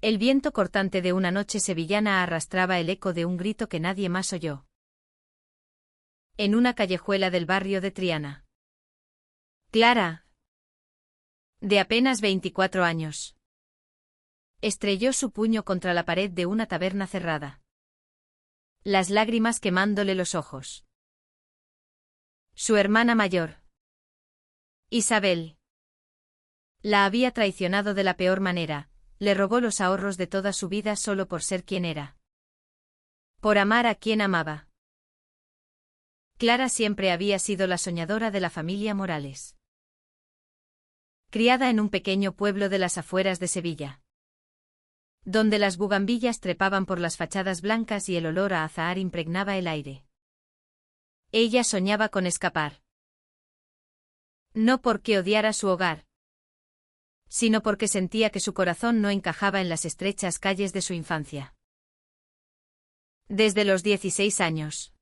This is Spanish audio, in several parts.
El viento cortante de una noche sevillana arrastraba el eco de un grito que nadie más oyó. En una callejuela del barrio de Triana. Clara, de apenas 24 años, estrelló su puño contra la pared de una taberna cerrada, las lágrimas quemándole los ojos. Su hermana mayor, Isabel, la había traicionado de la peor manera, le robó los ahorros de toda su vida solo por ser quien era. Por amar a quien amaba. Clara siempre había sido la soñadora de la familia Morales. Criada en un pequeño pueblo de las afueras de Sevilla, donde las bugambillas trepaban por las fachadas blancas y el olor a azahar impregnaba el aire. Ella soñaba con escapar. No porque odiara su hogar, sino porque sentía que su corazón no encajaba en las estrechas calles de su infancia. Desde los 16 años,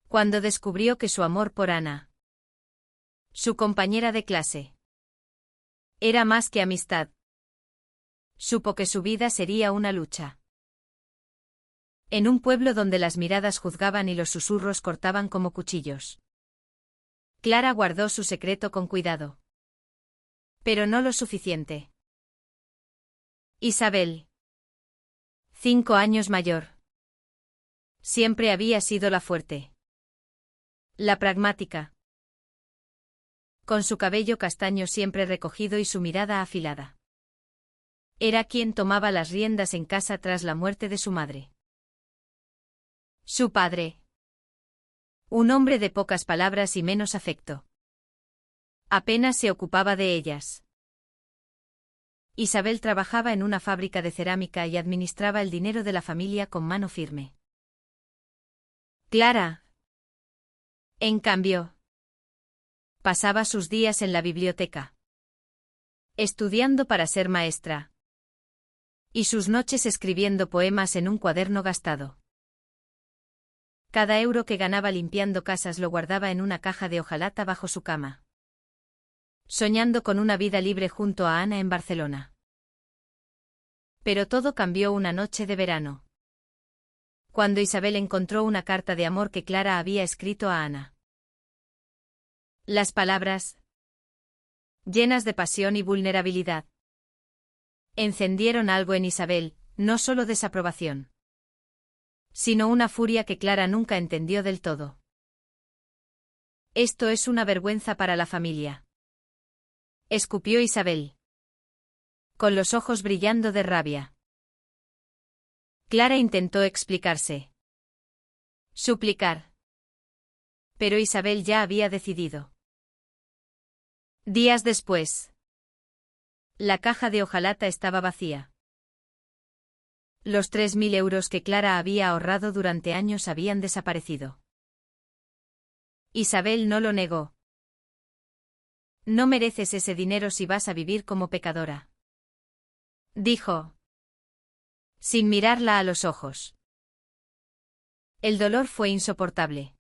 cuando descubrió que su amor por Ana, su compañera de clase, era más que amistad, supo que su vida sería una lucha. En un pueblo donde las miradas juzgaban y los susurros cortaban como cuchillos, Clara guardó su secreto con cuidado. Pero no lo suficiente. Isabel, 5 años mayor, siempre había sido la fuerte, la pragmática, con su cabello castaño siempre recogido y su mirada afilada. Era quien tomaba las riendas en casa tras la muerte de su madre. Su padre, un hombre de pocas palabras y menos afecto, apenas se ocupaba de ellas. Isabel trabajaba en una fábrica de cerámica y administraba el dinero de la familia con mano firme. Clara, en cambio, pasaba sus días en la biblioteca, estudiando para ser maestra, y sus noches escribiendo poemas en un cuaderno gastado. Cada euro que ganaba limpiando casas lo guardaba en una caja de hojalata bajo su cama, soñando con una vida libre junto a Ana en Barcelona. Pero todo cambió una noche de verano, cuando Isabel encontró una carta de amor que Clara había escrito a Ana. Las palabras, llenas de pasión y vulnerabilidad, encendieron algo en Isabel, no solo desaprobación, sino una furia que Clara nunca entendió del todo. Esto es una vergüenza para la familia, escupió Isabel, con los ojos brillando de rabia. Clara intentó explicarse, suplicar, pero Isabel ya había decidido. Días después, la caja de hojalata estaba vacía. Los 3.000 euros que Clara había ahorrado durante años habían desaparecido. Isabel no lo negó. No mereces ese dinero si vas a vivir como pecadora, dijo, sin mirarla a los ojos. El dolor fue insoportable.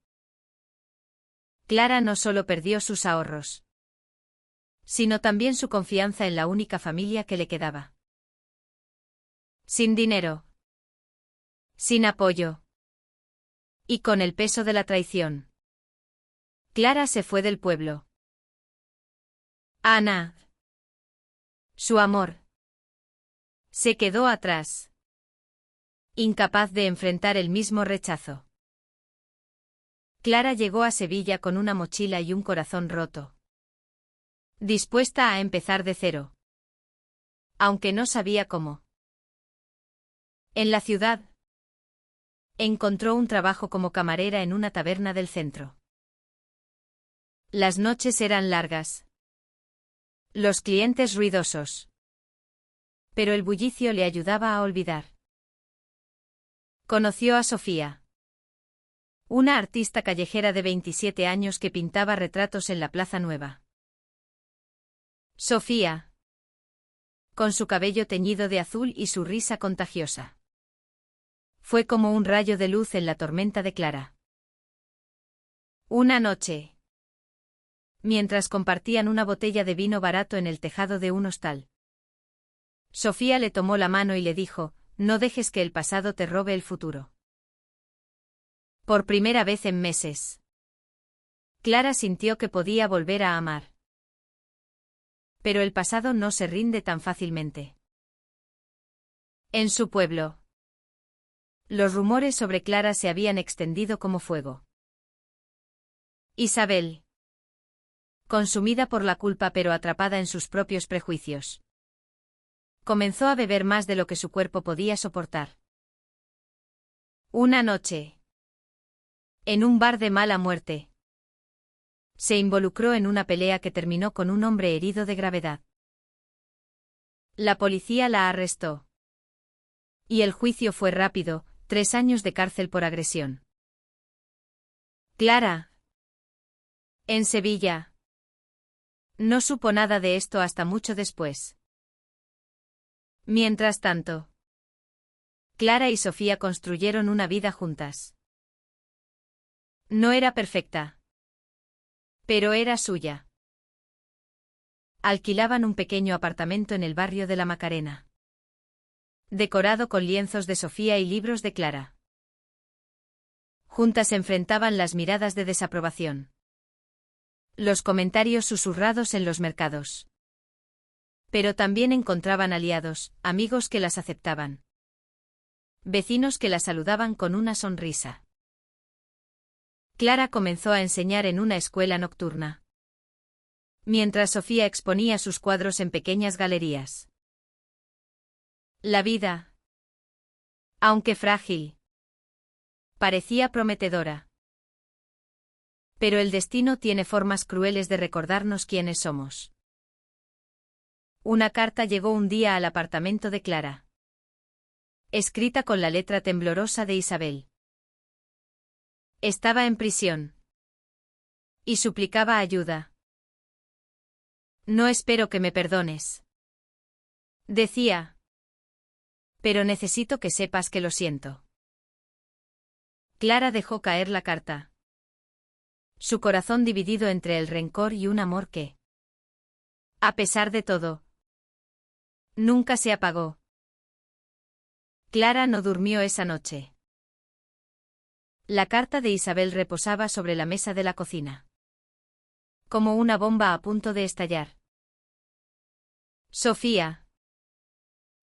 Clara no solo perdió sus ahorros, sino también su confianza en la única familia que le quedaba. Sin dinero, sin apoyo, y con el peso de la traición, Clara se fue del pueblo. Ana, su amor, se quedó atrás, incapaz de enfrentar el mismo rechazo. Clara llegó a Sevilla con una mochila y un corazón roto, dispuesta a empezar de cero, aunque no sabía cómo. En la ciudad, encontró un trabajo como camarera en una taberna del centro. Las noches eran largas, los clientes ruidosos, pero el bullicio le ayudaba a olvidar. Conoció a Sofía, una artista callejera de 27 años que pintaba retratos en la Plaza Nueva. Sofía, con su cabello teñido de azul y su risa contagiosa, fue como un rayo de luz en la tormenta de Clara. Una noche, mientras compartían una botella de vino barato en el tejado de un hostal, Sofía le tomó la mano y le dijo, no dejes que el pasado te robe el futuro. Por primera vez en meses. Clara sintió que podía volver a amar. Pero el pasado no se rinde tan fácilmente. En su pueblo. Los rumores sobre Clara se habían extendido como fuego. Isabel. Consumida por la culpa pero atrapada en sus propios prejuicios. Comenzó a beber más de lo que su cuerpo podía soportar. Una noche. En un bar de mala muerte. Se involucró en una pelea que terminó con un hombre herido de gravedad. La policía la arrestó. Y el juicio fue rápido, 3 años de cárcel por agresión. Clara. En Sevilla. No supo nada de esto hasta mucho después. Mientras tanto, Clara y Sofía construyeron una vida juntas. No era perfecta. Pero era suya. Alquilaban un pequeño apartamento en el barrio de la Macarena. Decorado con lienzos de Sofía y libros de Clara. Juntas enfrentaban las miradas de desaprobación. Los comentarios susurrados en los mercados. Pero también encontraban aliados, amigos que las aceptaban. Vecinos que la saludaban con una sonrisa. Clara comenzó a enseñar en una escuela nocturna. Mientras Sofía exponía sus cuadros en pequeñas galerías. La vida, aunque frágil, parecía prometedora. Pero el destino tiene formas crueles de recordarnos quiénes somos. Una carta llegó un día al apartamento de Clara. Escrita con la letra temblorosa de Isabel. Estaba en prisión. Y suplicaba ayuda. No espero que me perdones. Decía. Pero necesito que sepas que lo siento. Clara dejó caer la carta. Su corazón dividido entre el rencor y un amor que, a pesar de todo, nunca se apagó. Clara no durmió esa noche. La carta de Isabel reposaba sobre la mesa de la cocina. Como una bomba a punto de estallar. Sofía.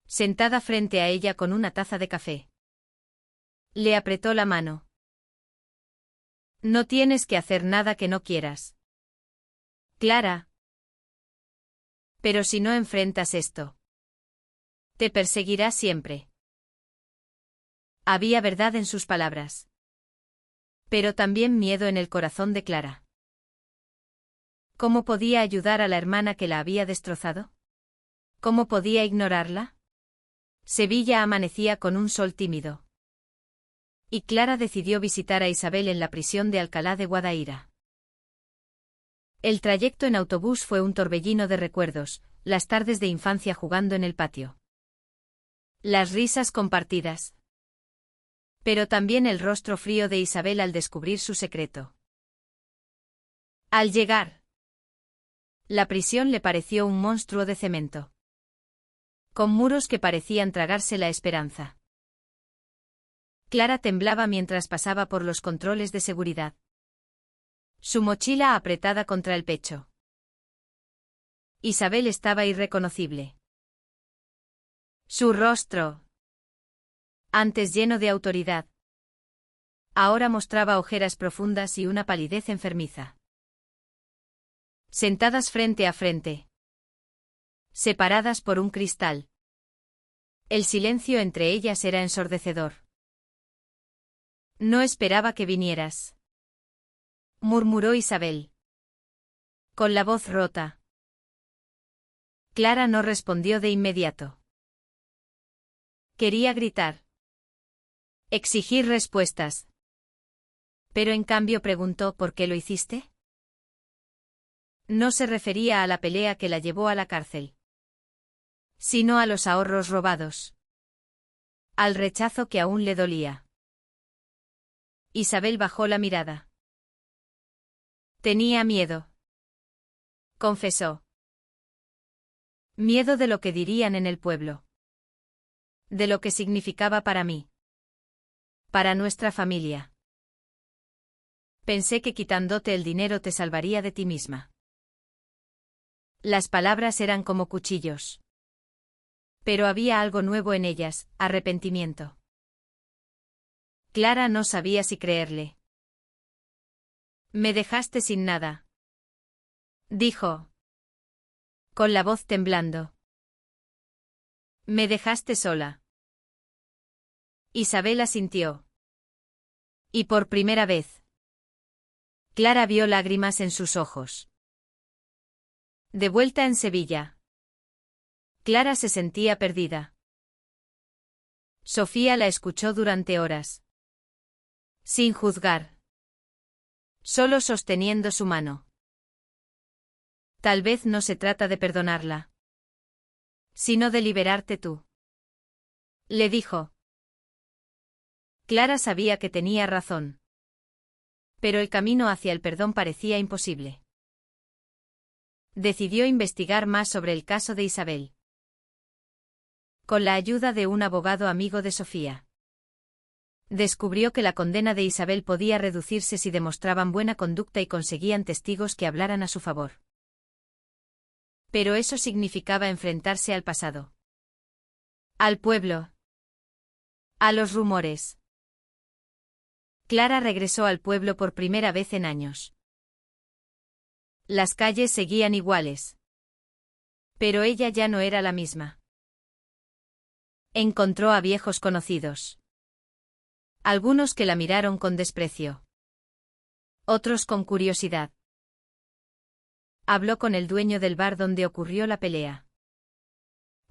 Sentada frente a ella con una taza de café. Le apretó la mano. No tienes que hacer nada que no quieras. Clara. Pero si no enfrentas esto, te perseguirá siempre. Había verdad en sus palabras. Pero también miedo en el corazón de Clara. ¿Cómo podía ayudar a la hermana que la había destrozado? ¿Cómo podía ignorarla? Sevilla amanecía con un sol tímido. Y Clara decidió visitar a Isabel en la prisión de Alcalá de Guadaira. El trayecto en autobús fue un torbellino de recuerdos, las tardes de infancia jugando en el patio. Las risas compartidas. Pero también el rostro frío de Isabel al descubrir su secreto. Al llegar, la prisión le pareció un monstruo de cemento. Con muros que parecían tragarse la esperanza. Clara temblaba mientras pasaba por los controles de seguridad. Su mochila apretada contra el pecho. Isabel estaba irreconocible. Su rostro, antes lleno de autoridad, ahora mostraba ojeras profundas y una palidez enfermiza. Sentadas frente a frente. Separadas por un cristal. El silencio entre ellas era ensordecedor. No esperaba que vinieras. Murmuró Isabel. Con la voz rota. Clara no respondió de inmediato. Quería gritar. Exigir respuestas. Pero en cambio preguntó ¿por qué lo hiciste? No se refería a la pelea que la llevó a la cárcel. Sino a los ahorros robados. Al rechazo que aún le dolía. Isabel bajó la mirada. Tenía miedo. Confesó. Miedo de lo que dirían en el pueblo. De lo que significaba para mí. Para nuestra familia. Pensé que quitándote el dinero te salvaría de ti misma. Las palabras eran como cuchillos. Pero había algo nuevo en ellas, arrepentimiento. Clara no sabía si creerle. Me dejaste sin nada. Dijo. Con la voz temblando. Me dejaste sola. Isabel asintió. Y por primera vez. Clara vio lágrimas en sus ojos. De vuelta en Sevilla. Clara se sentía perdida. Sofía la escuchó durante horas. Sin juzgar. Solo sosteniendo su mano. Tal vez no se trata de perdonarla. Sino de liberarte tú. Le dijo. Clara sabía que tenía razón. Pero el camino hacia el perdón parecía imposible. Decidió investigar más sobre el caso de Isabel. Con la ayuda de un abogado amigo de Sofía. Descubrió que la condena de Isabel podía reducirse si demostraban buena conducta y conseguían testigos que hablaran a su favor. Pero eso significaba enfrentarse al pasado. Al pueblo. A los rumores. Clara regresó al pueblo por primera vez en años. Las calles seguían iguales. Pero ella ya no era la misma. Encontró a viejos conocidos. Algunos que la miraron con desprecio. Otros con curiosidad. Habló con el dueño del bar donde ocurrió la pelea.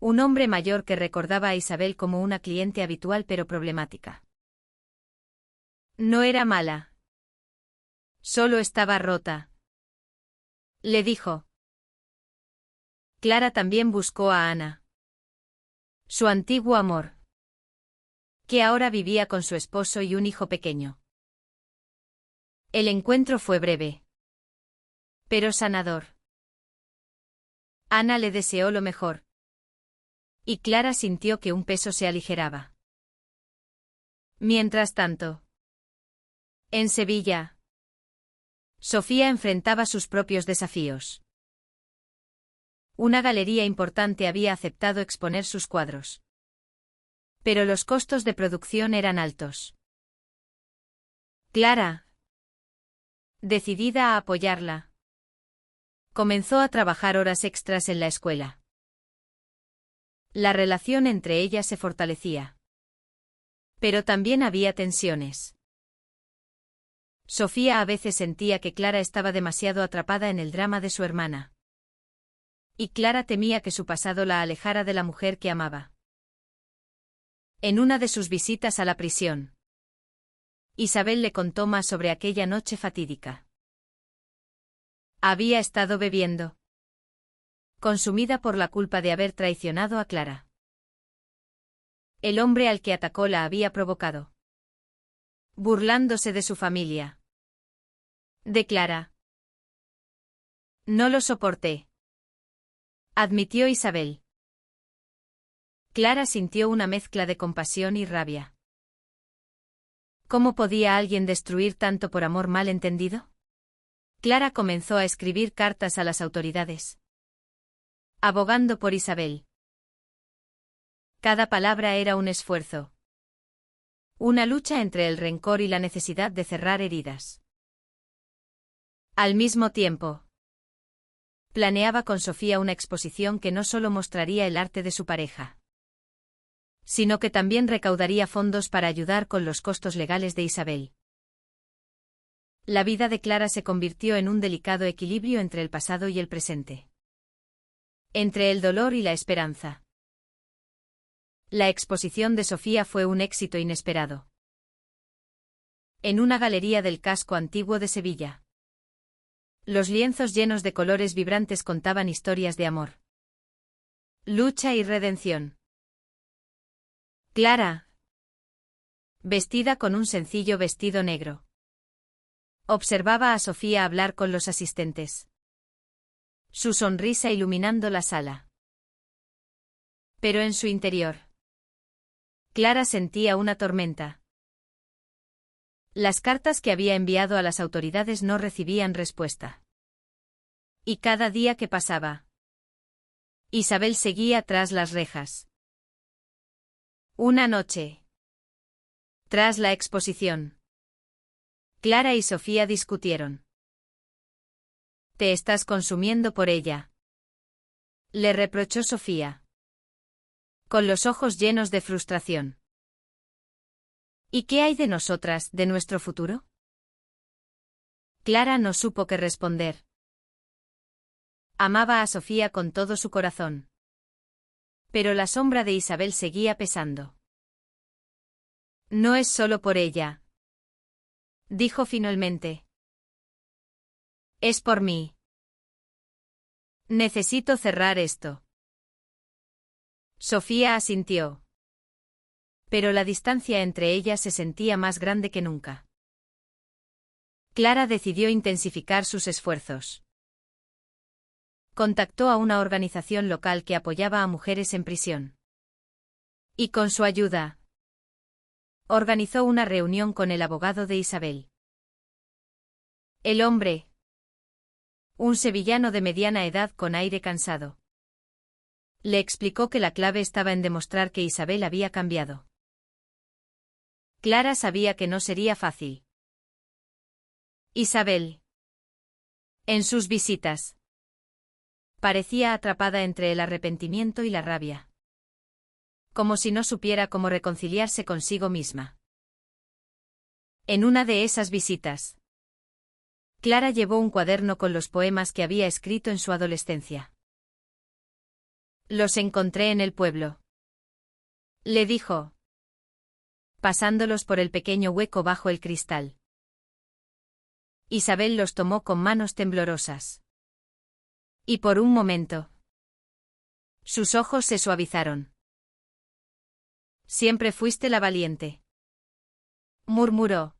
Un hombre mayor que recordaba a Isabel como una cliente habitual pero problemática. No era mala. Solo estaba rota. Le dijo. Clara también buscó a Ana. Su antiguo amor. Que ahora vivía con su esposo y un hijo pequeño. El encuentro fue breve. Pero sanador. Ana le deseó lo mejor. Y Clara sintió que un peso se aligeraba. Mientras tanto. En Sevilla. Sofía enfrentaba sus propios desafíos. Una galería importante había aceptado exponer sus cuadros. Pero los costos de producción eran altos. Clara, decidida a apoyarla, comenzó a trabajar horas extras en la escuela. La relación entre ellas se fortalecía. Pero también había tensiones. Sofía a veces sentía que Clara estaba demasiado atrapada en el drama de su hermana. Y Clara temía que su pasado la alejara de la mujer que amaba. En una de sus visitas a la prisión, Isabel le contó más sobre aquella noche fatídica. Había estado bebiendo. Consumida por la culpa de haber traicionado a Clara. El hombre al que atacó la había provocado. Burlándose de su familia. De Clara. No lo soporté. Admitió Isabel. Clara sintió una mezcla de compasión y rabia. ¿Cómo podía alguien destruir tanto por amor mal entendido? Clara comenzó a escribir cartas a las autoridades. Abogando por Isabel. Cada palabra era un esfuerzo. Una lucha entre el rencor y la necesidad de cerrar heridas. Al mismo tiempo, planeaba con Sofía una exposición que no solo mostraría el arte de su pareja, sino que también recaudaría fondos para ayudar con los costos legales de Isabel. La vida de Clara se convirtió en un delicado equilibrio entre el pasado y el presente. Entre el dolor y la esperanza. La exposición de Sofía fue un éxito inesperado. En una galería del casco antiguo de Sevilla. Los lienzos llenos de colores vibrantes contaban historias de amor. Lucha y redención. Clara, vestida con un sencillo vestido negro, observaba a Sofía hablar con los asistentes. Su sonrisa iluminando la sala. Pero en su interior, Clara sentía una tormenta. Las cartas que había enviado a las autoridades no recibían respuesta. Y cada día que pasaba, Isabel seguía tras las rejas. Una noche, tras la exposición, Clara y Sofía discutieron. «Te estás consumiendo por ella», le reprochó Sofía, con los ojos llenos de frustración. «¿Y qué hay de nosotras, de nuestro futuro?». Clara no supo qué responder. Amaba a Sofía con todo su corazón. Pero la sombra de Isabel seguía pesando. «No es solo por ella», dijo finalmente. «Es por mí. Necesito cerrar esto». Sofía asintió. Pero la distancia entre ellas se sentía más grande que nunca. Clara decidió intensificar sus esfuerzos. Contactó a una organización local que apoyaba a mujeres en prisión. Y con su ayuda, organizó una reunión con el abogado de Isabel. El hombre, un sevillano de mediana edad con aire cansado, le explicó que la clave estaba en demostrar que Isabel había cambiado. Clara sabía que no sería fácil. Isabel, en sus visitas, parecía atrapada entre el arrepentimiento y la rabia. Como si no supiera cómo reconciliarse consigo misma. En una de esas visitas, Clara llevó un cuaderno con los poemas que había escrito en su adolescencia. «Los encontré en el pueblo», le dijo, pasándolos por el pequeño hueco bajo el cristal. Isabel los tomó con manos temblorosas. Y por un momento, sus ojos se suavizaron. «Siempre fuiste la valiente», murmuró.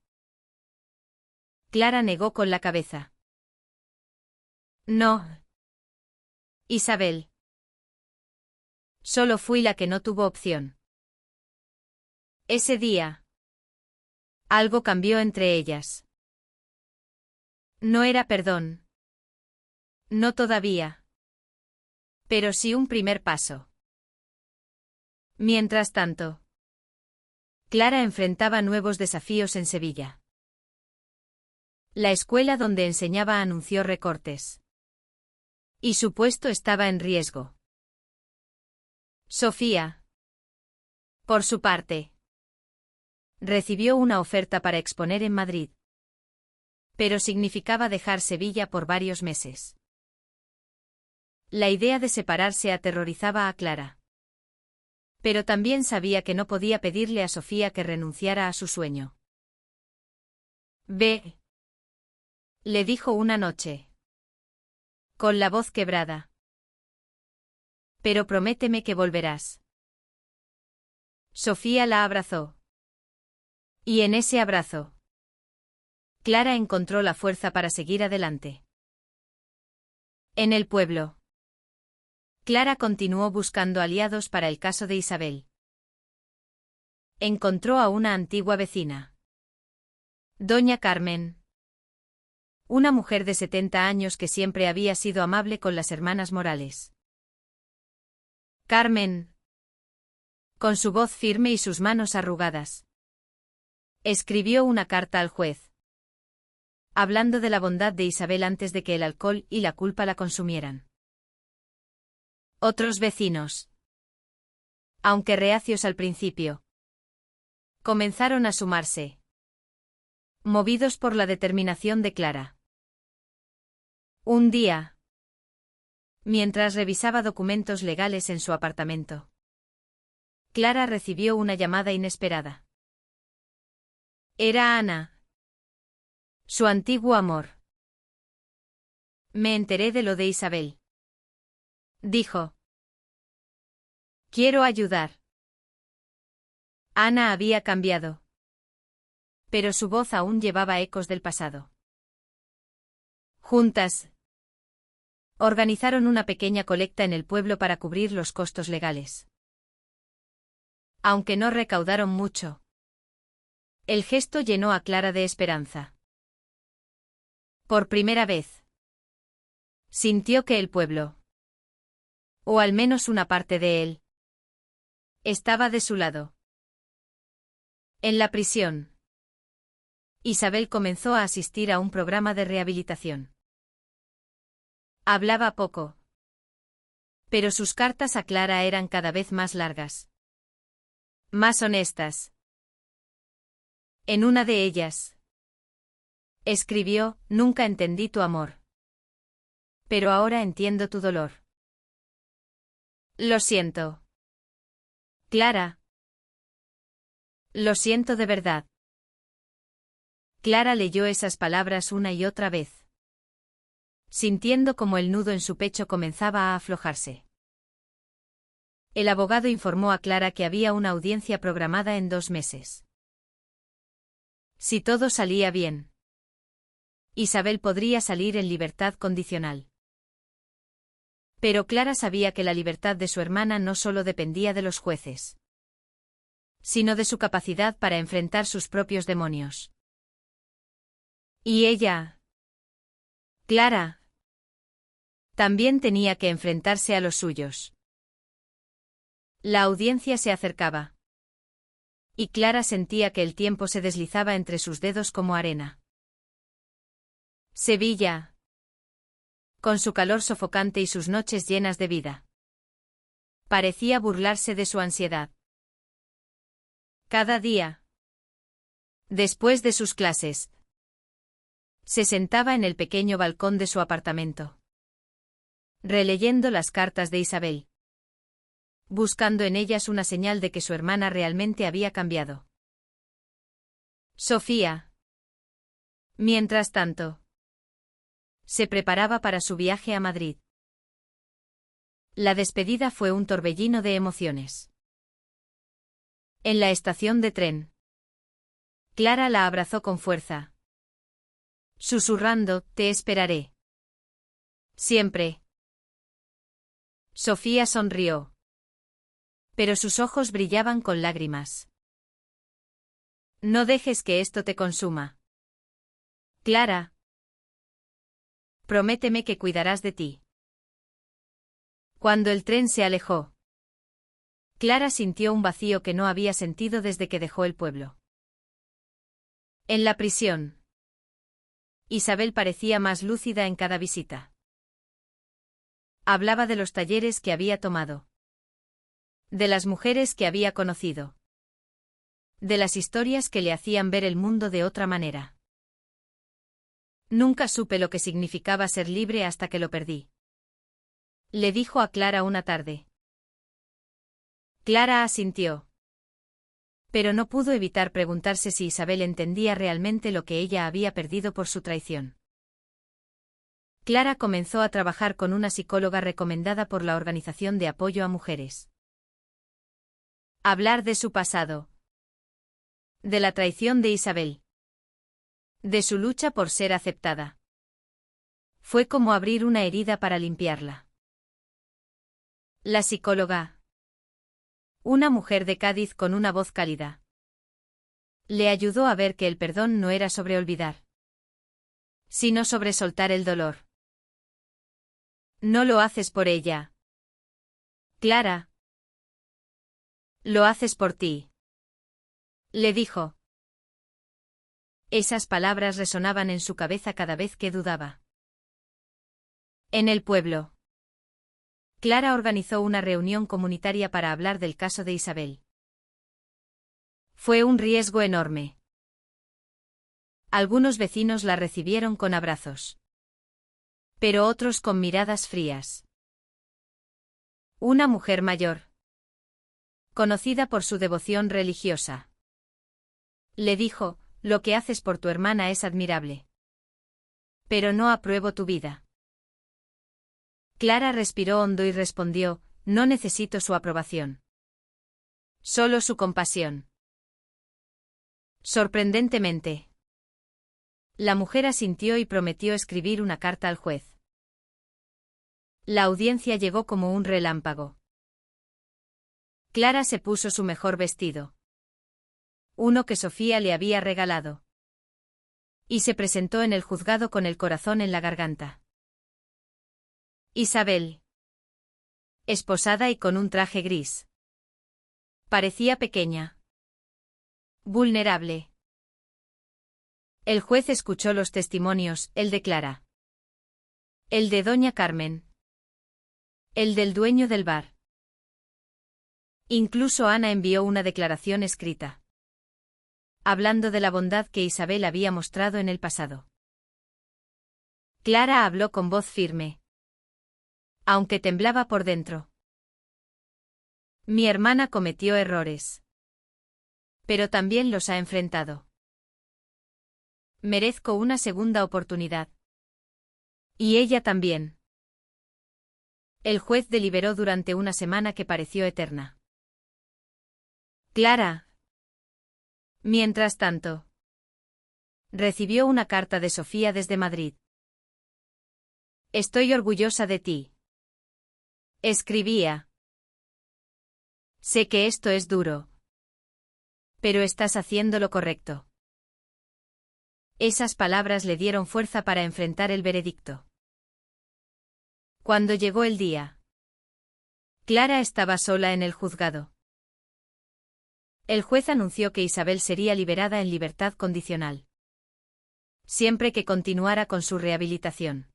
Clara negó con la cabeza. «No, Isabel. Solo fui la que no tuvo opción». Ese día, algo cambió entre ellas. No era perdón. No todavía. Pero sí un primer paso. Mientras tanto, Clara enfrentaba nuevos desafíos en Sevilla. La escuela donde enseñaba anunció recortes. Y su puesto estaba en riesgo. Sofía, por su parte, recibió una oferta para exponer en Madrid. Pero significaba dejar Sevilla por varios meses. La idea de separarse aterrorizaba a Clara. Pero también sabía que no podía pedirle a Sofía que renunciara a su sueño. «Ve», le dijo una noche, con la voz quebrada. «Pero prométeme que volverás». Sofía la abrazó. Y en ese abrazo, Clara encontró la fuerza para seguir adelante. En el pueblo, Clara continuó buscando aliados para el caso de Isabel. Encontró a una antigua vecina. Doña Carmen. Una mujer de 70 años que siempre había sido amable con las hermanas Morales. Carmen, con su voz firme y sus manos arrugadas, escribió una carta al juez, hablando de la bondad de Isabel antes de que el alcohol y la culpa la consumieran. Otros vecinos, aunque reacios al principio, comenzaron a sumarse, movidos por la determinación de Clara. Un día, mientras revisaba documentos legales en su apartamento, Clara recibió una llamada inesperada. Era Ana, su antiguo amor. «Me enteré de lo de Isabel», dijo. «Quiero ayudar». Ana había cambiado. Pero su voz aún llevaba ecos del pasado. Juntas, organizaron una pequeña colecta en el pueblo para cubrir los costos legales. Aunque no recaudaron mucho. El gesto llenó a Clara de esperanza. Por primera vez, sintió que el pueblo, o al menos una parte de él, estaba de su lado. En la prisión, Isabel comenzó a asistir a un programa de rehabilitación. Hablaba poco, pero sus cartas a Clara eran cada vez más largas, más honestas. En una de ellas, escribió: «Nunca entendí tu amor, pero ahora entiendo tu dolor. Lo siento, Clara. Lo siento de verdad». Clara leyó esas palabras una y otra vez, sintiendo como el nudo en su pecho comenzaba a aflojarse. El abogado informó a Clara que había una audiencia programada en 2 meses. Si todo salía bien, Isabel podría salir en libertad condicional. Pero Clara sabía que la libertad de su hermana no solo dependía de los jueces, sino de su capacidad para enfrentar sus propios demonios. Y ella, Clara, también tenía que enfrentarse a los suyos. La audiencia se acercaba, y Clara sentía que el tiempo se deslizaba entre sus dedos como arena. Sevilla, con su calor sofocante y sus noches llenas de vida, parecía burlarse de su ansiedad. Cada día, después de sus clases, se sentaba en el pequeño balcón de su apartamento, releyendo las cartas de Isabel, buscando en ellas una señal de que su hermana realmente había cambiado. Sofía, mientras tanto, se preparaba para su viaje a Madrid. La despedida fue un torbellino de emociones. En la estación de tren, Clara la abrazó con fuerza, susurrando: «Te esperaré. Siempre». Sofía sonrió, pero sus ojos brillaban con lágrimas. «No dejes que esto te consuma, Clara. Prométeme que cuidarás de ti». Cuando el tren se alejó, Clara sintió un vacío que no había sentido desde que dejó el pueblo. En la prisión, Isabel parecía más lúcida en cada visita. Hablaba de los talleres que había tomado, de las mujeres que había conocido, de las historias que le hacían ver el mundo de otra manera. «Nunca supe lo que significaba ser libre hasta que lo perdí», le dijo a Clara una tarde. Clara asintió, pero no pudo evitar preguntarse si Isabel entendía realmente lo que ella había perdido por su traición. Clara comenzó a trabajar con una psicóloga recomendada por la Organización de Apoyo a Mujeres. Hablar de su pasado, de la traición de Isabel, de su lucha por ser aceptada, fue como abrir una herida para limpiarla. La psicóloga, una mujer de Cádiz con una voz cálida, le ayudó a ver que el perdón no era sobre olvidar, sino sobre soltar el dolor. «No lo haces por ella, Clara. Lo haces por ti», le dijo. Esas palabras resonaban en su cabeza cada vez que dudaba. En el pueblo, Clara organizó una reunión comunitaria para hablar del caso de Isabel. Fue un riesgo enorme. Algunos vecinos la recibieron con abrazos, pero otros con miradas frías. Una mujer mayor, conocida por su devoción religiosa, le dijo: «Lo que haces por tu hermana es admirable, pero no apruebo tu vida». Clara respiró hondo y respondió: «No necesito su aprobación, solo su compasión». Sorprendentemente, la mujer asintió y prometió escribir una carta al juez. La audiencia llegó como un relámpago. Clara se puso su mejor vestido. Uno que Sofía le había regalado. Y se presentó en el juzgado con el corazón en la garganta. Isabel. Esposada y con un traje gris. Parecía pequeña. Vulnerable. El juez escuchó los testimonios, el de Clara. El de doña Carmen. El del dueño del bar. Incluso Ana envió una declaración escrita, hablando de la bondad que Isabel había mostrado en el pasado. Clara habló con voz firme, aunque temblaba por dentro. Mi hermana cometió errores, pero también los ha enfrentado. Merezco una segunda oportunidad. Y ella también. El juez deliberó durante una semana que pareció eterna. Clara. Mientras tanto, recibió una carta de Sofía desde Madrid. Estoy orgullosa de ti. Escribía. Sé que esto es duro, pero estás haciendo lo correcto. Esas palabras le dieron fuerza para enfrentar el veredicto. Cuando llegó el día, Clara estaba sola en el juzgado. El juez anunció que Isabel sería liberada en libertad condicional, siempre que continuara con su rehabilitación.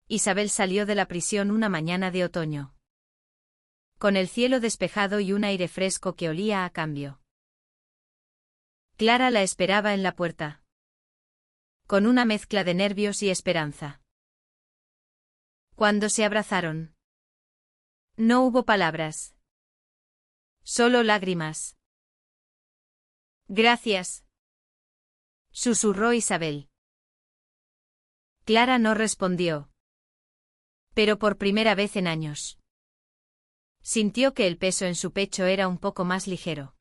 Isabel salió de la prisión una mañana de otoño, con el cielo despejado y un aire fresco que olía a cambio. Clara la esperaba en la puerta, con una mezcla de nervios y esperanza. Cuando se abrazaron, no hubo palabras. Solo lágrimas. Gracias, susurró Isabel. Clara no respondió. Pero por primera vez en años, sintió que el peso en su pecho era un poco más ligero.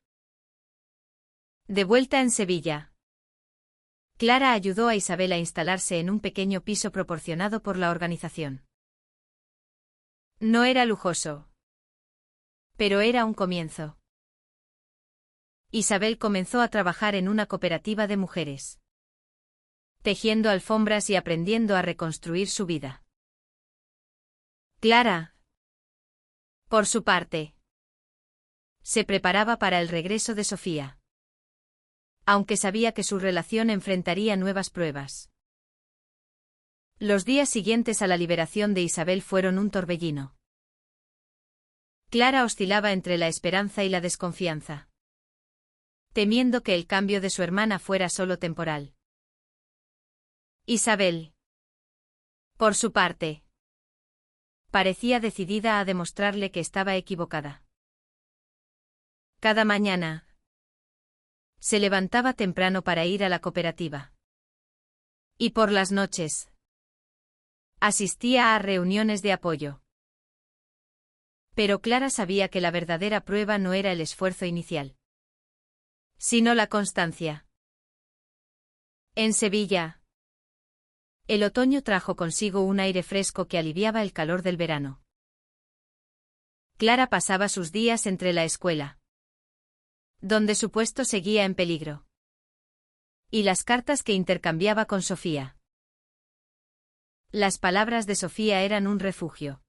De vuelta en Sevilla, Clara ayudó a Isabel a instalarse en un pequeño piso proporcionado por la organización. No era lujoso, pero era un comienzo. Isabel comenzó a trabajar en una cooperativa de mujeres, tejiendo alfombras y aprendiendo a reconstruir su vida. Clara, por su parte, se preparaba para el regreso de Sofía, aunque sabía que su relación enfrentaría nuevas pruebas. Los días siguientes a la liberación de Isabel fueron un torbellino. Clara oscilaba entre la esperanza y la desconfianza, temiendo que el cambio de su hermana fuera solo temporal. Isabel, por su parte, parecía decidida a demostrarle que estaba equivocada. Cada mañana, se levantaba temprano para ir a la cooperativa. Y por las noches, asistía a reuniones de apoyo. Pero Clara sabía que la verdadera prueba no era el esfuerzo inicial, sino la constancia. En Sevilla, el otoño trajo consigo un aire fresco que aliviaba el calor del verano. Clara pasaba sus días entre la escuela, donde su puesto seguía en peligro, y las cartas que intercambiaba con Sofía. Las palabras de Sofía eran un refugio,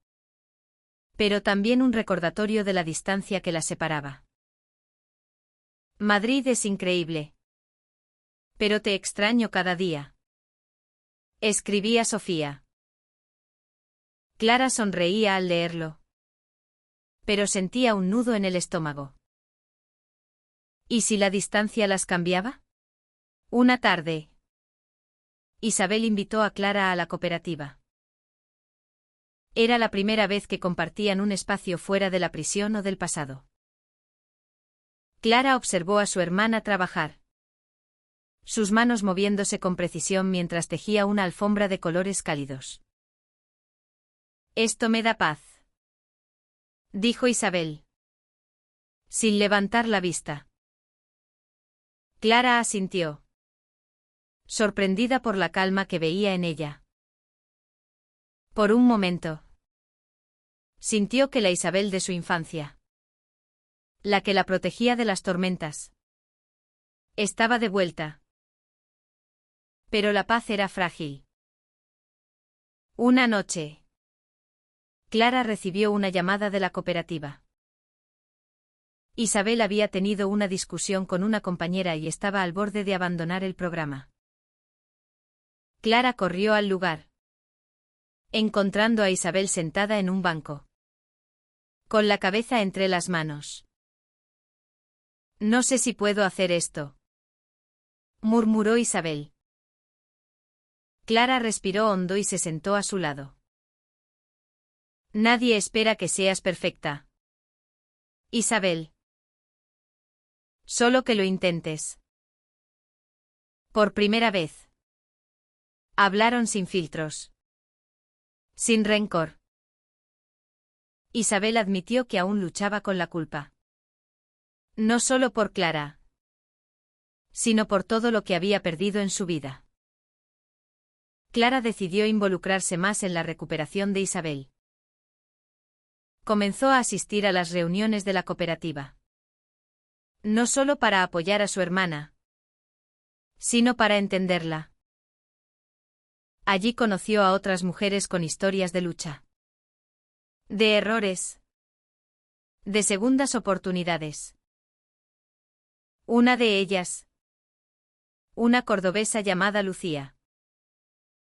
pero también un recordatorio de la distancia que las separaba. Madrid es increíble, pero te extraño cada día, escribía Sofía. Clara sonreía al leerlo, pero sentía un nudo en el estómago. ¿Y si la distancia las cambiaba? Una tarde, Isabel invitó a Clara a la cooperativa. Era la primera vez que compartían un espacio fuera de la prisión o del pasado. Clara observó a su hermana trabajar, sus manos moviéndose con precisión mientras tejía una alfombra de colores cálidos. Esto me da paz, dijo Isabel, sin levantar la vista. Clara asintió, sorprendida por la calma que veía en ella. Por un momento, sintió que la Isabel de su infancia La que la protegía de las tormentas. Estaba de vuelta. Pero la paz era frágil. Una noche. Clara recibió una llamada de la cooperativa. Isabel había tenido una discusión con una compañera y estaba al borde de abandonar el programa. Clara corrió al lugar, encontrando a Isabel sentada en un banco, con la cabeza entre las manos. No sé si puedo hacer esto, murmuró Isabel. Clara respiró hondo y se sentó a su lado. Nadie espera que seas perfecta, Isabel. Solo que lo intentes. Por primera vez. Hablaron sin filtros. Sin rencor. Isabel admitió que aún luchaba con la culpa. No solo por Clara, sino por todo lo que había perdido en su vida. Clara decidió involucrarse más en la recuperación de Isabel. Comenzó a asistir a las reuniones de la cooperativa. No solo para apoyar a su hermana, sino para entenderla. Allí conoció a otras mujeres con historias de lucha. De errores. De segundas oportunidades. Una de ellas, una cordobesa llamada Lucía,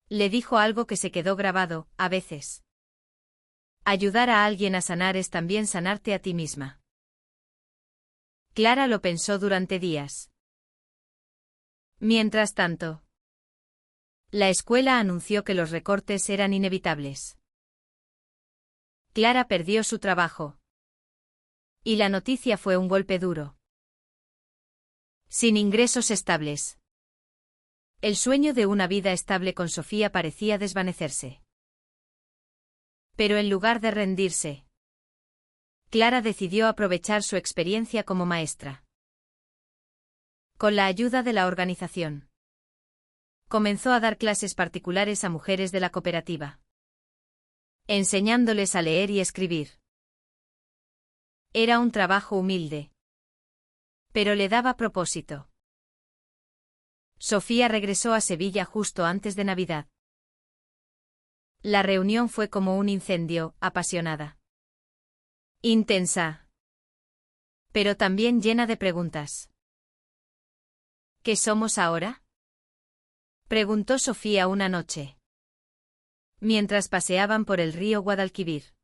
le dijo algo que se quedó grabado: a veces, ayudar a alguien a sanar es también sanarte a ti misma. Clara lo pensó durante días. Mientras tanto, la escuela anunció que los recortes eran inevitables. Clara perdió su trabajo. Y la noticia fue un golpe duro. Sin ingresos estables. El sueño de una vida estable con Sofía parecía desvanecerse. Pero en lugar de rendirse, Clara decidió aprovechar su experiencia como maestra. Con la ayuda de la organización, comenzó a dar clases particulares a mujeres de la cooperativa, enseñándoles a leer y escribir. Era un trabajo humilde, pero le daba propósito. Sofía regresó a Sevilla justo antes de Navidad. La reunión fue como un incendio, apasionada. Intensa. Pero también llena de preguntas. ¿Qué somos ahora? Preguntó Sofía una noche, mientras paseaban por el río Guadalquivir.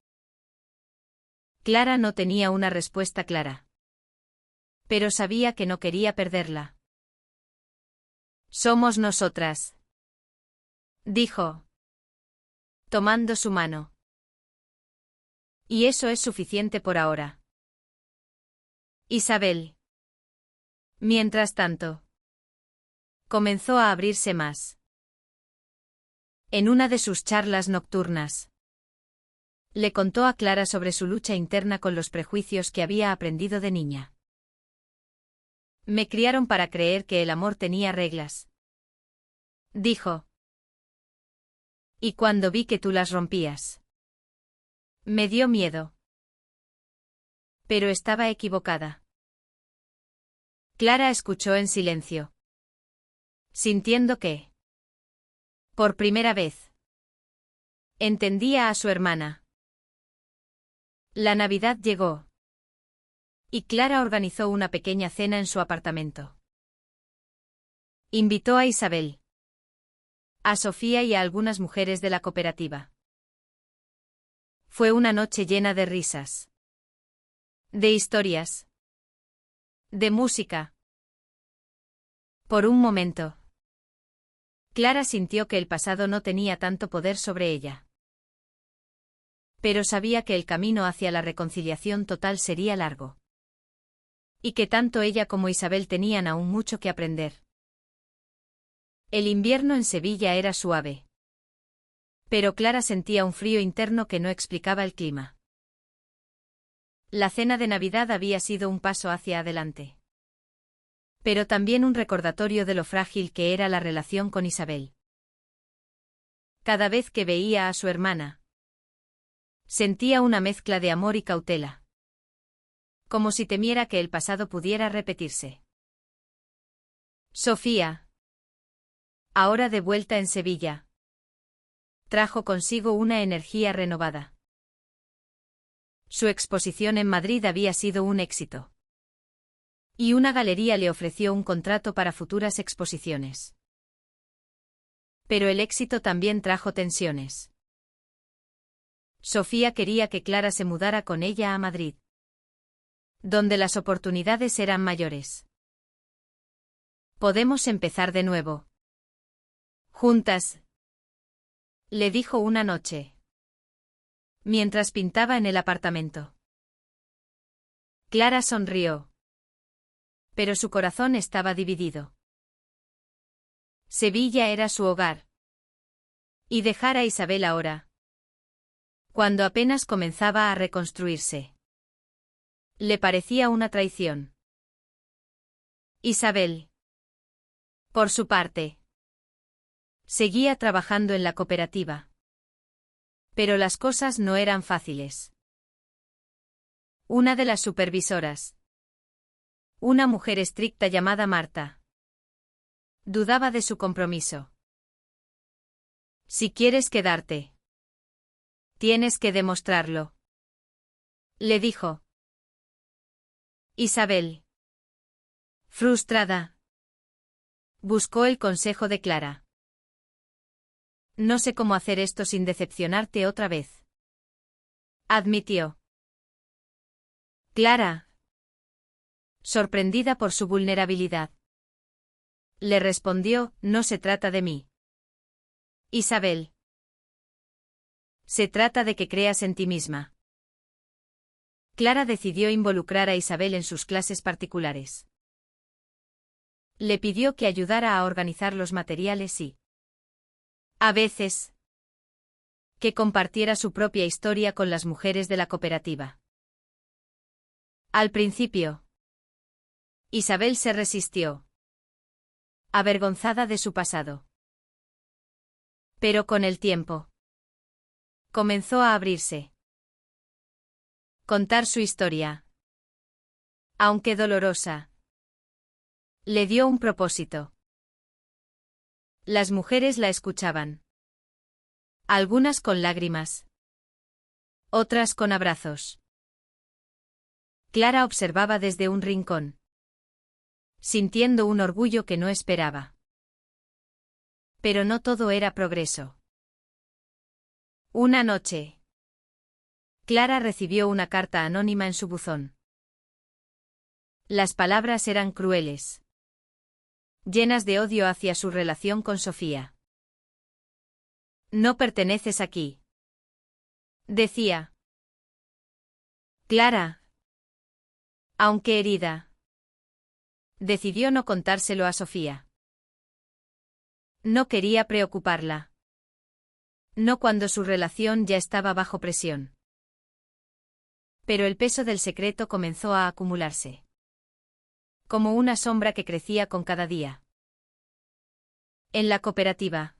Clara no tenía una respuesta clara, pero sabía que no quería perderla. Somos nosotras, dijo, tomando su mano. Y eso es suficiente por ahora. Isabel, mientras tanto, comenzó a abrirse más. En una de sus charlas nocturnas, le contó a Clara sobre su lucha interna con los prejuicios que había aprendido de niña. Me criaron para creer que el amor tenía reglas, dijo. Y cuando vi que tú las rompías, me dio miedo. Pero estaba equivocada. Clara escuchó en silencio, sintiendo que, por primera vez, entendía a su hermana. La Navidad llegó, y Clara organizó una pequeña cena en su apartamento. Invitó a Isabel, a Sofía y a algunas mujeres de la cooperativa. Fue una noche llena de risas, de historias, de música. Por un momento, Clara sintió que el pasado no tenía tanto poder sobre ella. Pero sabía que el camino hacia la reconciliación total sería largo. Y que tanto ella como Isabel tenían aún mucho que aprender. El invierno en Sevilla era suave. Pero Clara sentía un frío interno que no explicaba el clima. La cena de Navidad había sido un paso hacia adelante. Pero también un recordatorio de lo frágil que era la relación con Isabel. Cada vez que veía a su hermana, sentía una mezcla de amor y cautela. como si temiera que el pasado pudiera repetirse. Sofía, ahora de vuelta en Sevilla, trajo consigo una energía renovada. Su exposición en Madrid había sido un éxito. Y una galería le ofreció un contrato para futuras exposiciones. Pero el éxito también trajo tensiones. Sofía quería que Clara se mudara con ella a Madrid, donde las oportunidades eran mayores. Podemos empezar de nuevo. Juntas, le dijo una noche, mientras pintaba en el apartamento. Clara sonrió, pero su corazón estaba dividido. Sevilla era su hogar. Y dejar a Isabel ahora, cuando apenas comenzaba a reconstruirse, le parecía una traición. Isabel, por su parte, seguía trabajando en la cooperativa. Pero las cosas no eran fáciles. Una de las supervisoras, una mujer estricta llamada Marta, dudaba de su compromiso. Si quieres quedarte, tienes que demostrarlo, le dijo. Isabel, frustrada, buscó el consejo de Clara. No sé cómo hacer esto sin decepcionarte otra vez, admitió. Clara, sorprendida por su vulnerabilidad, le respondió, no se trata de mí. Isabel, se trata de que creas en ti misma. Clara decidió involucrar a Isabel en sus clases particulares. Le pidió que ayudara a organizar los materiales y, a veces, que compartiera su propia historia con las mujeres de la cooperativa. Al principio, Isabel se resistió, avergonzada de su pasado. Pero con el tiempo, comenzó a abrirse. Contar su historia, aunque dolorosa, le dio un propósito. Las mujeres la escuchaban. Algunas con lágrimas, otras con abrazos. Clara observaba desde un rincón, sintiendo un orgullo que no esperaba. Pero no todo era progreso. Una noche, Clara recibió una carta anónima en su buzón. Las palabras eran crueles, llenas de odio hacia su relación con Sofía. No perteneces aquí, decía. Clara, aunque herida, decidió no contárselo a Sofía. No quería preocuparla. No cuando su relación ya estaba bajo presión. Pero el peso del secreto comenzó a acumularse, como una sombra que crecía con cada día. En la cooperativa,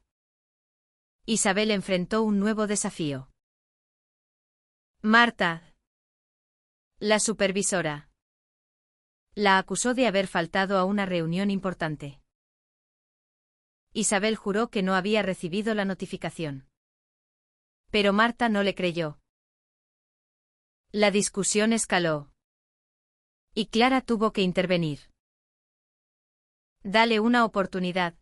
Isabel enfrentó un nuevo desafío. Marta, la supervisora, la acusó de haber faltado a una reunión importante. Isabel juró que no había recibido la notificación. Pero Marta no le creyó. La discusión escaló. Y Clara tuvo que intervenir. Dale una oportunidad,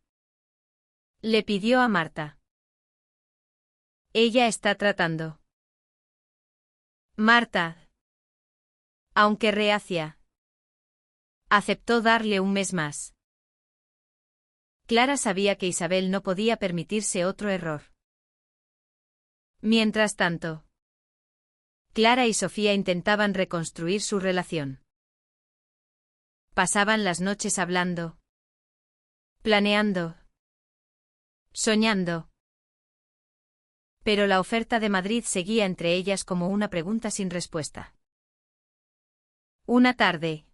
le pidió a Marta. Ella está tratando. Marta, aunque reacia, aceptó darle un mes más. Clara sabía que Isabel no podía permitirse otro error. Mientras tanto, Clara y Sofía intentaban reconstruir su relación. Pasaban las noches hablando, planeando, soñando. Pero la oferta de Madrid seguía entre ellas como una pregunta sin respuesta. Una tarde,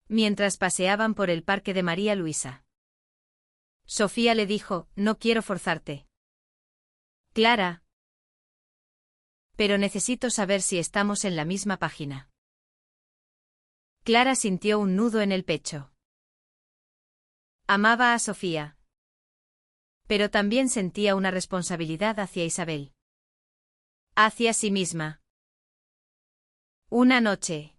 mientras paseaban por el parque de María Luisa, Sofía le dijo, no quiero forzarte. Clara, pero necesito saber si estamos en la misma página. Clara sintió un nudo en el pecho. Amaba a Sofía. Pero también sentía una responsabilidad hacia Isabel. Hacia sí misma. Una noche.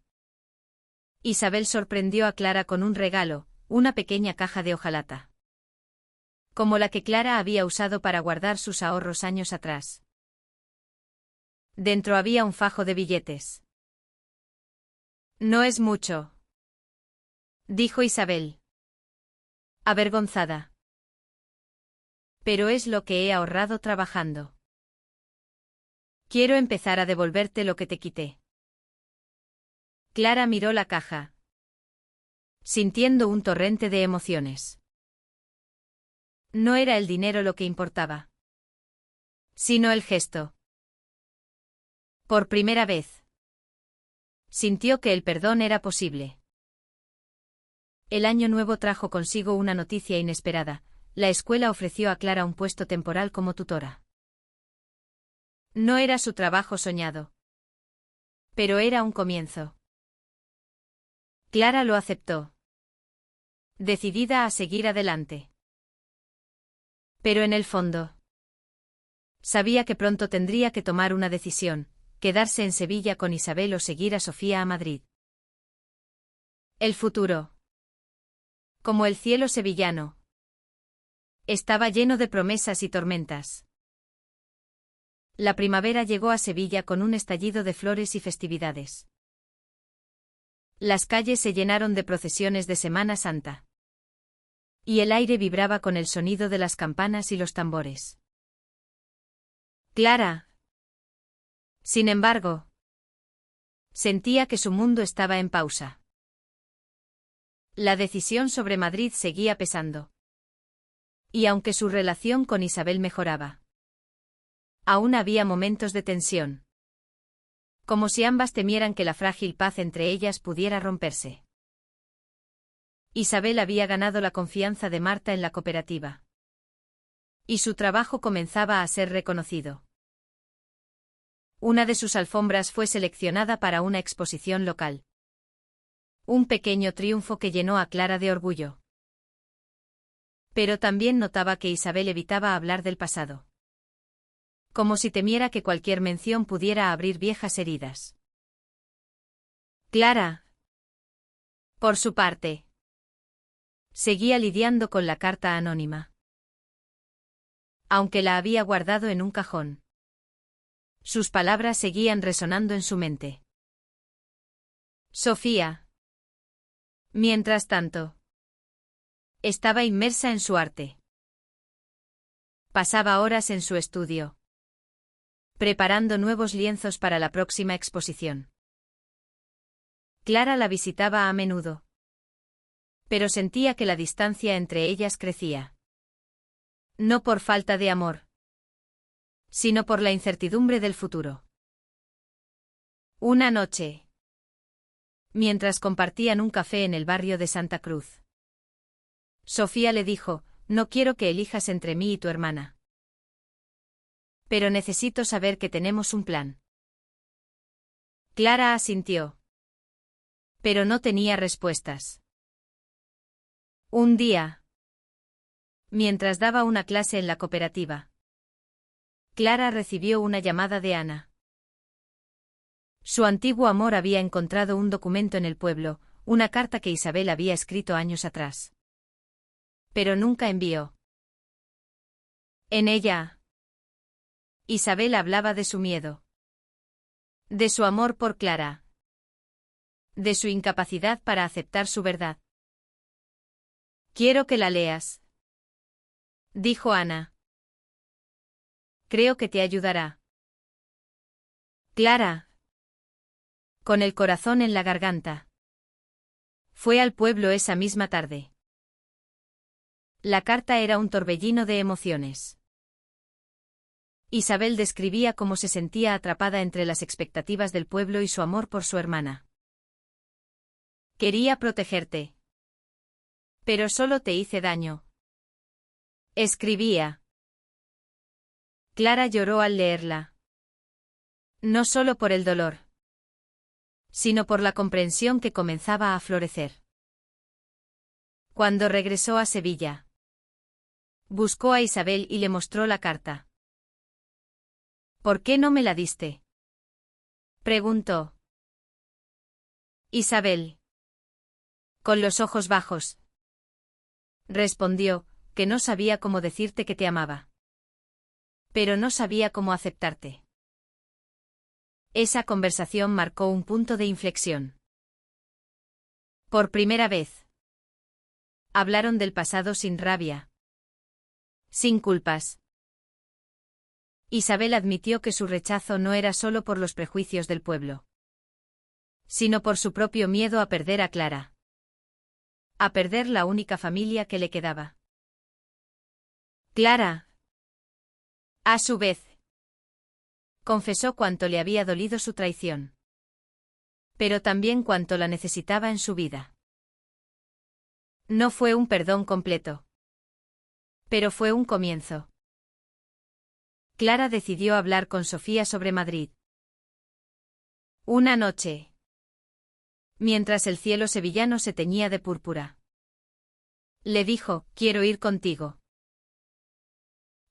Isabel sorprendió a Clara con un regalo, una pequeña caja de hojalata. Como la que Clara había usado para guardar sus ahorros años atrás. Dentro había un fajo de billetes. No es mucho, dijo Isabel, avergonzada. Pero es lo que he ahorrado trabajando. Quiero empezar a devolverte lo que te quité. Clara miró la caja, sintiendo un torrente de emociones. No era el dinero lo que importaba, sino el gesto. Por primera vez, sintió que el perdón era posible. El año nuevo trajo consigo una noticia inesperada. La escuela ofreció a Clara un puesto temporal como tutora. No era su trabajo soñado, pero era un comienzo. Clara lo aceptó, decidida a seguir adelante. Pero en el fondo, sabía que pronto tendría que tomar una decisión, quedarse en Sevilla con Isabel o seguir a Sofía a Madrid. El futuro, como el cielo sevillano, estaba lleno de promesas y tormentas. La primavera llegó a Sevilla con un estallido de flores y festividades. Las calles se llenaron de procesiones de Semana Santa. Y el aire vibraba con el sonido de las campanas y los tambores. Clara, sin embargo, sentía que su mundo estaba en pausa. La decisión sobre Madrid seguía pesando. Y aunque su relación con Isabel mejoraba, aún había momentos de tensión. Como si ambas temieran que la frágil paz entre ellas pudiera romperse. Isabel había ganado la confianza de Marta en la cooperativa. Y su trabajo comenzaba a ser reconocido. Una de sus alfombras fue seleccionada para una exposición local. Un pequeño triunfo que llenó a Clara de orgullo. Pero también notaba que Isabel evitaba hablar del pasado. Como si temiera que cualquier mención pudiera abrir viejas heridas. Clara, por su parte, seguía lidiando con la carta anónima. Aunque la había guardado en un cajón. Sus palabras seguían resonando en su mente. Sofía. Mientras tanto, estaba inmersa en su arte. Pasaba horas en su estudio, preparando nuevos lienzos para la próxima exposición. Clara la visitaba a menudo, pero sentía que la distancia entre ellas crecía. No por falta de amor, sino por la incertidumbre del futuro. Una noche, mientras compartían un café en el barrio de Santa Cruz, Sofía le dijo: no quiero que elijas entre mí y tu hermana. Pero necesito saber que tenemos un plan. Clara asintió. Pero no tenía respuestas. Un día, mientras daba una clase en la cooperativa, Clara recibió una llamada de Ana. Su antiguo amor había encontrado un documento en el pueblo, una carta que Isabel había escrito años atrás. Pero nunca envió. En ella, Isabel hablaba de su miedo. De su amor por Clara. De su incapacidad para aceptar su verdad. Quiero que la leas, dijo Ana. Creo que te ayudará. Clara, con el corazón en la garganta, fue al pueblo esa misma tarde. La carta era un torbellino de emociones. Isabel describía cómo se sentía atrapada entre las expectativas del pueblo y su amor por su hermana. Quería protegerte. Pero solo te hice daño. Escribía. Clara lloró al leerla. No solo por el dolor, sino por la comprensión que comenzaba a florecer. Cuando regresó a Sevilla, buscó a Isabel y le mostró la carta. ¿Por qué no me la diste?, preguntó. Isabel, con los ojos bajos, respondió, que no sabía cómo decirte que te amaba. Pero no sabía cómo aceptarte. Esa conversación marcó un punto de inflexión. Por primera vez, hablaron del pasado sin rabia, sin culpas. Isabel admitió que su rechazo no era solo por los prejuicios del pueblo, sino por su propio miedo a perder a Clara. A perder la única familia que le quedaba. Clara, a su vez, confesó cuánto le había dolido su traición. Pero también cuánto la necesitaba en su vida. No fue un perdón completo. Pero fue un comienzo. Clara decidió hablar con Sofía sobre Madrid. Una noche, mientras el cielo sevillano se teñía de púrpura, le dijo, quiero ir contigo.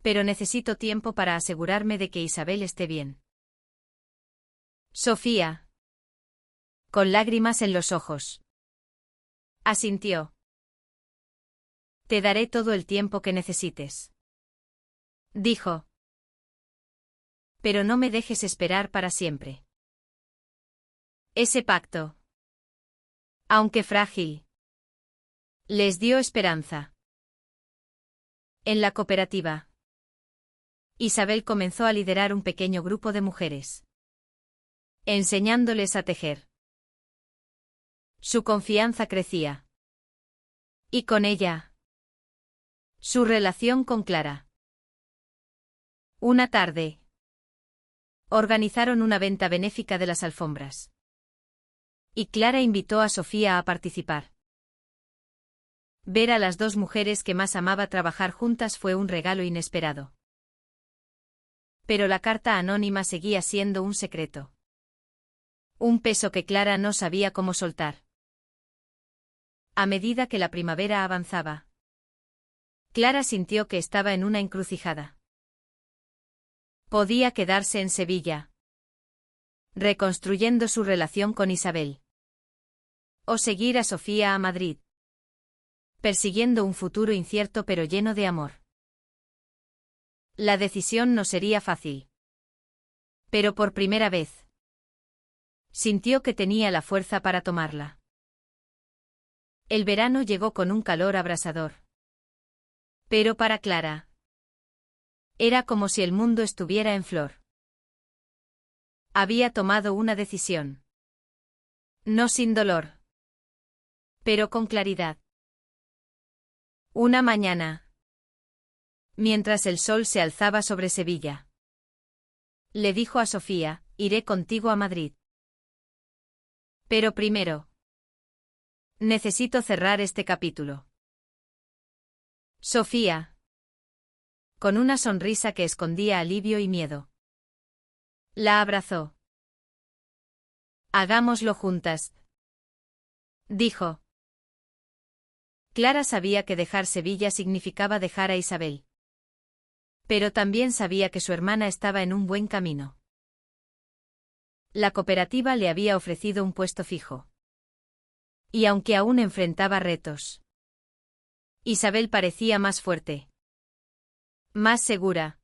Pero necesito tiempo para asegurarme de que Isabel esté bien. Sofía, con lágrimas en los ojos, asintió. Te daré todo el tiempo que necesites, dijo. Pero no me dejes esperar para siempre. Ese pacto, aunque frágil, les dio esperanza. En la cooperativa, Isabel comenzó a liderar un pequeño grupo de mujeres, enseñándoles a tejer. Su confianza crecía. Y con ella, su relación con Clara. Una tarde, organizaron una venta benéfica de las alfombras. Y Clara invitó a Sofía a participar. Ver a las dos mujeres que más amaba trabajar juntas fue un regalo inesperado. Pero la carta anónima seguía siendo un secreto. Un peso que Clara no sabía cómo soltar. A medida que la primavera avanzaba, Clara sintió que estaba en una encrucijada. Podía quedarse en Sevilla, reconstruyendo su relación con Isabel. O seguir a Sofía a Madrid, persiguiendo un futuro incierto pero lleno de amor. La decisión no sería fácil. Pero por primera vez, sintió que tenía la fuerza para tomarla. El verano llegó con un calor abrasador. Pero para Clara, era como si el mundo estuviera en flor. Había tomado una decisión. No sin dolor, pero con claridad. Una mañana, mientras el sol se alzaba sobre Sevilla, le dijo a Sofía, iré contigo a Madrid. Pero primero, necesito cerrar este capítulo. Sofía, con una sonrisa que escondía alivio y miedo, la abrazó. Hagámoslo juntas, dijo. Clara sabía que dejar Sevilla significaba dejar a Isabel. Pero también sabía que su hermana estaba en un buen camino. La cooperativa le había ofrecido un puesto fijo. Y aunque aún enfrentaba retos, Isabel parecía más fuerte, más segura.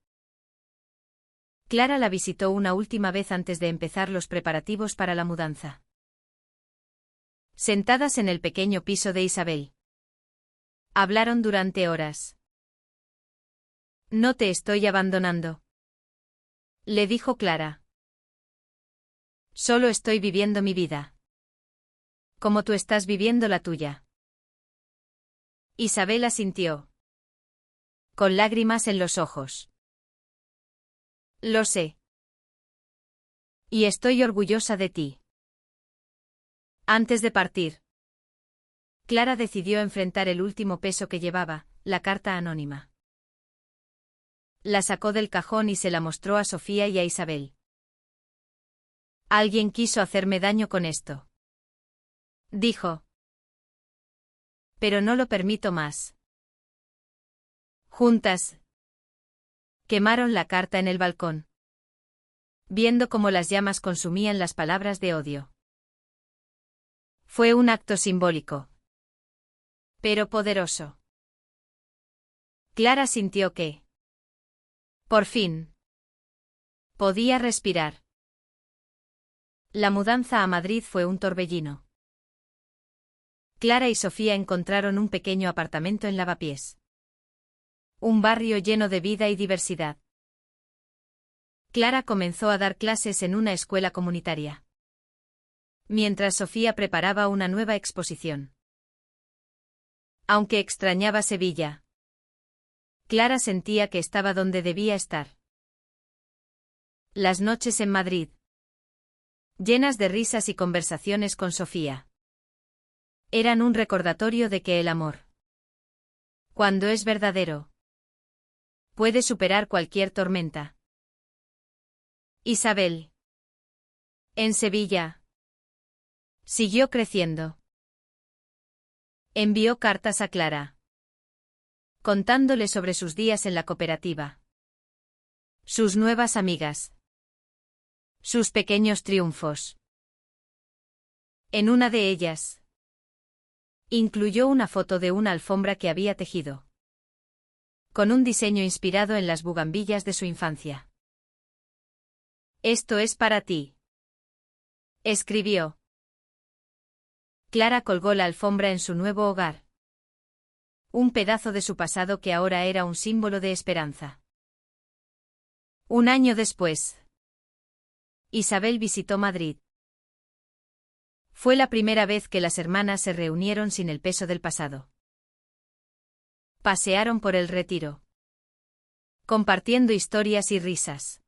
Clara la visitó una última vez antes de empezar los preparativos para la mudanza. Sentadas en el pequeño piso de Isabel, hablaron durante horas. No te estoy abandonando, le dijo Clara. Solo estoy viviendo mi vida, como tú estás viviendo la tuya. Isabel asintió, con lágrimas en los ojos. Lo sé. Y estoy orgullosa de ti. Antes de partir, Clara decidió enfrentar el último peso que llevaba, la carta anónima. La sacó del cajón y se la mostró a Sofía y a Isabel. Alguien quiso hacerme daño con esto. Dijo. Pero no lo permito más. Juntas. Quemaron la carta en el balcón, viendo cómo las llamas consumían las palabras de odio. Fue un acto simbólico, pero poderoso. Clara sintió que, por fin, podía respirar. La mudanza a Madrid fue un torbellino. Clara y Sofía encontraron un pequeño apartamento en Lavapiés. Un barrio lleno de vida y diversidad. Clara comenzó a dar clases en una escuela comunitaria, mientras Sofía preparaba una nueva exposición. Aunque extrañaba Sevilla, Clara sentía que estaba donde debía estar. Las noches en Madrid, llenas de risas y conversaciones con Sofía, eran un recordatorio de que el amor, cuando es verdadero, puede superar cualquier tormenta. Isabel, en Sevilla, siguió creciendo. Envió cartas a Clara, contándole sobre sus días en la cooperativa, sus nuevas amigas, sus pequeños triunfos. En una de ellas, incluyó una foto de una alfombra que había tejido, con un diseño inspirado en las bugambillas de su infancia. «Esto es para ti», escribió. Clara colgó la alfombra en su nuevo hogar. Un pedazo de su pasado que ahora era un símbolo de esperanza. Un año después, Isabel visitó Madrid. Fue la primera vez que las hermanas se reunieron sin el peso del pasado. Pasearon por el Retiro, compartiendo historias y risas,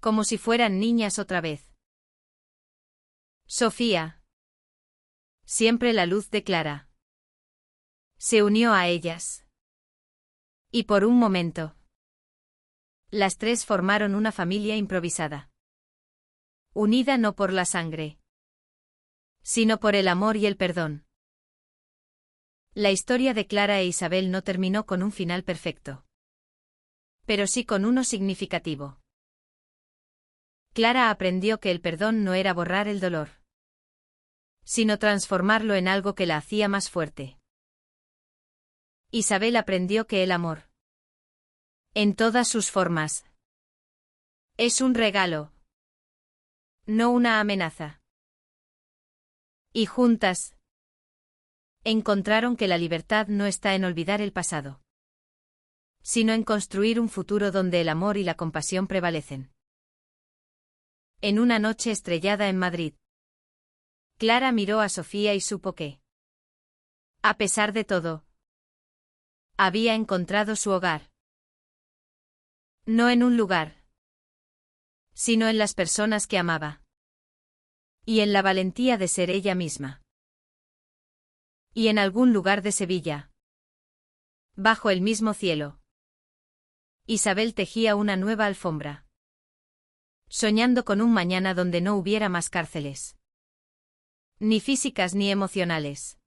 como si fueran niñas otra vez. Sofía, siempre la luz de Clara, se unió a ellas. Y por un momento, las tres formaron una familia improvisada, unida no por la sangre, sino por el amor y el perdón. La historia de Clara e Isabel no terminó con un final perfecto, pero sí con uno significativo. Clara aprendió que el perdón no era borrar el dolor, sino transformarlo en algo que la hacía más fuerte. Isabel aprendió que el amor, en todas sus formas, es un regalo, no una amenaza. Y juntas, encontraron que la libertad no está en olvidar el pasado, sino en construir un futuro donde el amor y la compasión prevalecen. En una noche estrellada en Madrid, Clara miró a Sofía y supo que, a pesar de todo, había encontrado su hogar. No en un lugar, sino en las personas que amaba. Y en la valentía de ser ella misma. Y en algún lugar de Sevilla, bajo el mismo cielo, Isabel tejía una nueva alfombra, soñando con un mañana donde no hubiera más cárceles, ni físicas ni emocionales,